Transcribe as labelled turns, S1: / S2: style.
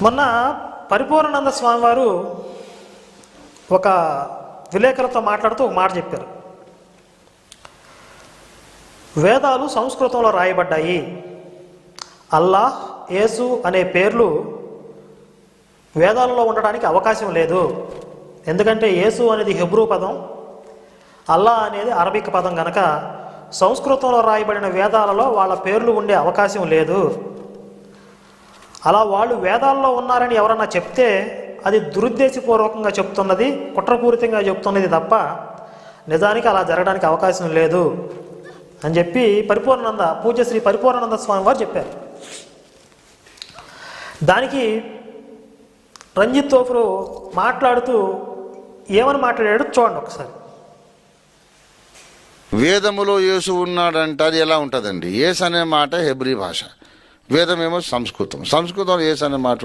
S1: మొన్న పరిపూర్ణానంద స్వామి వారు ఒక విలేకరులతో మాట్లాడుతూ ఒక మాట చెప్పారు. వేదాలు సంస్కృతంలో రాయబడ్డాయి. అల్లాహ్, యేసు అనే పేర్లు వేదాలలో ఉండడానికి అవకాశం లేదు. ఎందుకంటే యేసు అనేది హెబ్రూ పదం, అల్లా అనేది అరబిక్ పదం కనుక సంస్కృతంలో రాయబడిన వేదాలలో వాళ్ళ పేర్లు ఉండే అవకాశం లేదు. అలా వాళ్ళు వేదాల్లో ఉన్నారని ఎవరన్నా చెప్తే అది దురుద్దేశపూర్వకంగా చెప్తున్నది, కుట్రపూరితంగా చెప్తున్నది తప్ప నిజానికి అలా జరగడానికి అవకాశం లేదు అని చెప్పి పూజ్యశ్రీ పరిపూర్ణానంద స్వామి వారు చెప్పారు. దానికి రంజిత్ తోపురు మాట్లాడుతూ ఏమని మాట్లాడాడు చూడండి ఒకసారి.
S2: వేదములో యేసు ఉన్నాడంటే అది ఎలా ఉంటుందండి? యేసు అనే మాట హెబ్రీ భాష, వేదమేమో సంస్కృతం. సంస్కృతంలో యేసు అనే మాట